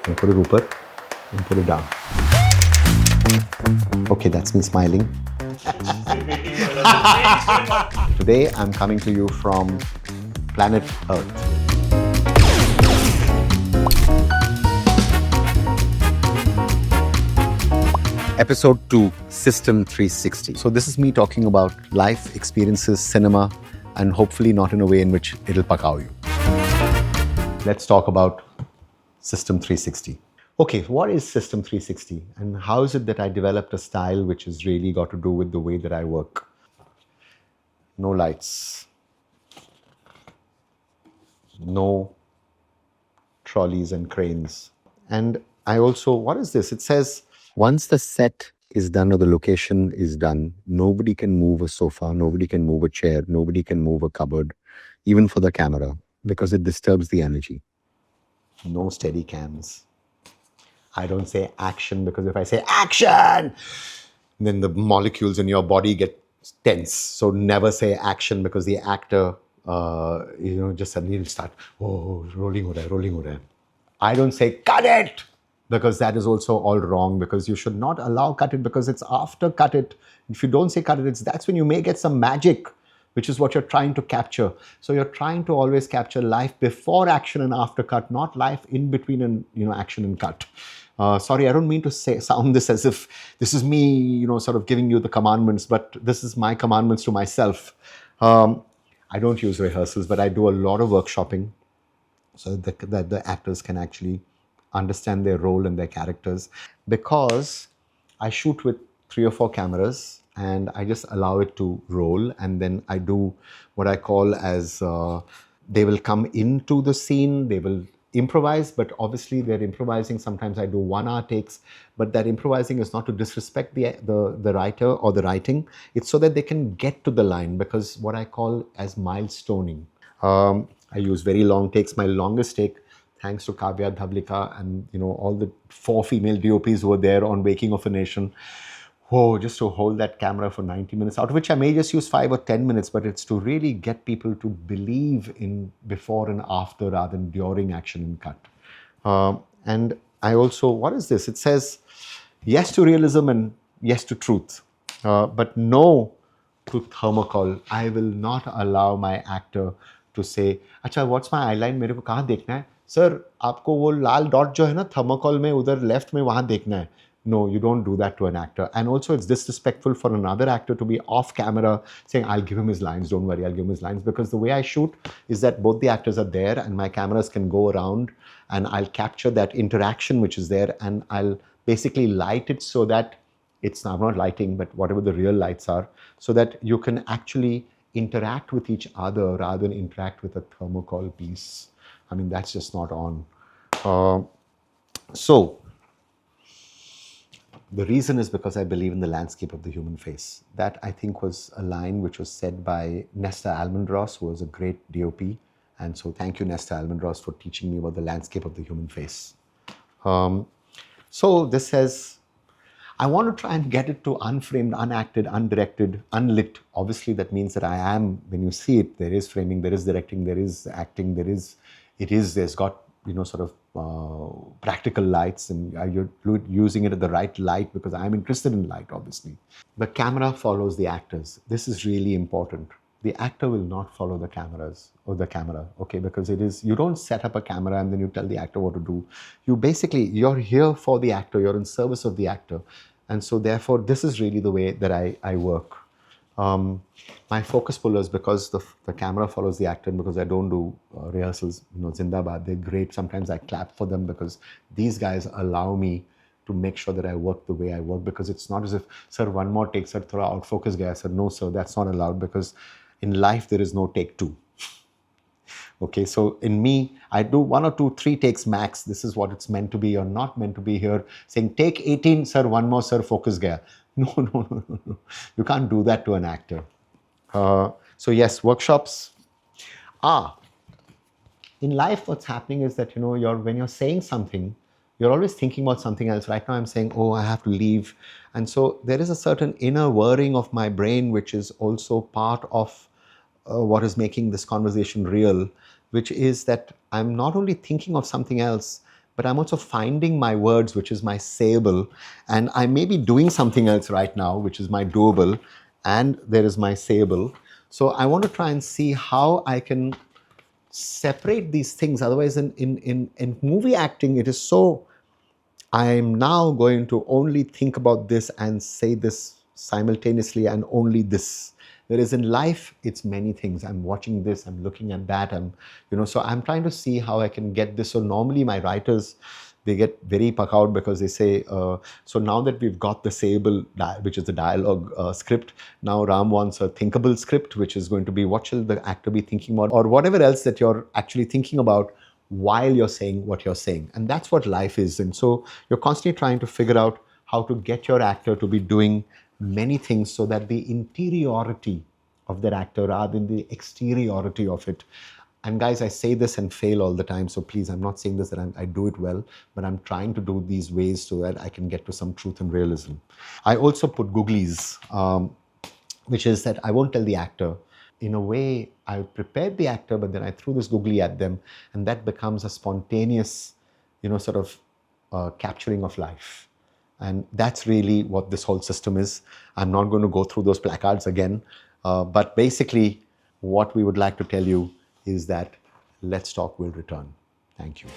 And put it upar and put it down. Okay, that's me smiling. Today I'm coming to you from planet Earth. Episode 2, System 360. So this is me talking about life, experiences, cinema, and hopefully not in a way in which it'll pakao you. Let's talk about System 360. Okay, what is System 360 and how is it that I developed a style which has really got to do with the way that I work? No lights, no trolleys and cranes. And I also, what is this? It says, once the set is done or the location is done, nobody can move a sofa, nobody can move a chair, nobody can move a cupboard, even for the camera, because it disturbs the energy. No steady cams. I don't say action because if I say action, then the molecules in your body get tense. So never say action because the actor, just suddenly will start, rolling ho raha hai. I don't say cut it because that is also all wrong, because you should not allow cut it because it's after cut it. If you don't say cut it, that's when you may get some magic, which is what you're trying to capture. So you're trying to always capture life before action and after cut, not life in between and action and cut. Sorry, I don't mean to sound this as if this is me, sort of giving you the commandments, but this is my commandments to myself. I don't use rehearsals, but I do a lot of workshopping so that the actors can actually understand their role and their characters. Because I shoot with 3 or 4 cameras and I just allow it to roll, and then I do what I call as they will come into the scene, they will improvise, but obviously they're improvising. Sometimes I do 1-hour takes, but that improvising is not to disrespect the writer or the writing. It's so that they can get to the line, because what I call as milestoning. I use very long takes. My longest take, thanks to Kavya Dhablika and all the 4 female DOPs who were there on Waking of a Nation. Just to hold that camera for 90 minutes, out of which I may just use 5 or 10 minutes, but it's to really get people to believe in before and after rather than during action and cut. And I also, what is this? It says yes to realism and yes to truth, but no to thermocol. I will not allow my actor to say, अच्छा what's my eyeline, मेरे को कहाँ देखना है? Sir, आपको वो लाल dot जो है ना thermocol में उधर लेफ्ट में वहाँ देखना है. No, you don't do that to an actor. And also it's disrespectful for another actor to be off camera saying, I'll give him his lines, don't worry, I'll give him his lines. Because the way I shoot is that both the actors are there and my cameras can go around and I'll capture that interaction which is there, and I'll basically light it so that I'm not lighting, but whatever the real lights are, so that you can actually interact with each other rather than interact with a thermocol piece. I mean, that's just not on. So the reason is because I believe in the landscape of the human face. That, I think, was a line which was said by Nesta Almondros, who was a great DOP. And so thank you, Nesta Almondros, for teaching me about the landscape of the human face. So this says, I want to try and get it to unframed, unacted, undirected, unlit. Obviously, that means that I am, when you see it, there is framing, there is directing, there is acting, there's got, sort of practical lights, and you're using it at the right light because I'm interested in light, obviously. The camera follows the actors. This is really important. The actor will not follow the cameras or the camera, okay? Because you don't set up a camera and then you tell the actor what to do. You're here for the actor, you're in service of the actor. And so therefore, this is really the way that I work. My focus pullers, because the camera follows the actor and because I don't do rehearsals, zindabad, they're great. Sometimes I clap for them because these guys allow me to make sure that I work the way I work, because it's not as if, sir, one more take, sir, thoda out focus gaya, sir. No, sir, that's not allowed, because in life there is no take 2. Okay, so in me, I do 1 or 2, 3 takes max. This is what it's meant to be or not meant to be here. Saying take 18, sir, one more, sir, focus gaya. No. You can't do that to an actor. So yes, workshops. In life, what's happening is that, when you're saying something, you're always thinking about something else. Right now I'm saying, I have to leave. And so there is a certain inner whirring of my brain, which is also part of what is making this conversation real, which is that I'm not only thinking of something else, but I'm also finding my words, which is my sayable. And I may be doing something else right now, which is my doable, and there is my sayable. So I want to try and see how I can separate these things. Otherwise, in movie acting, it is so, I'm now going to only think about this and say this simultaneously and only this. Whereas in life, it's many things. I'm watching this, I'm looking at that, so I'm trying to see how I can get this. So normally my writers, they get very puck out because they say, so now that we've got the sayable, which is the dialogue script, now Ram wants a thinkable script, which is going to be what shall the actor be thinking about, or whatever else that you're actually thinking about while you're saying what you're saying. And that's what life is. And so you're constantly trying to figure out how to get your actor to be doing many things so that the interiority of that actor rather than the exteriority of it. And guys, I say this and fail all the time. So please, I'm not saying this that I do it well, but I'm trying to do these ways so that I can get to some truth and realism. I also put googlies, which is that I won't tell the actor. In a way, I prepared the actor, but then I threw this googly at them, and that becomes a spontaneous, sort of capturing of life. And that's really what this whole system is. I'm not going to go through those placards again, but basically, what we would like to tell you is that Let's Talk will return. Thank you.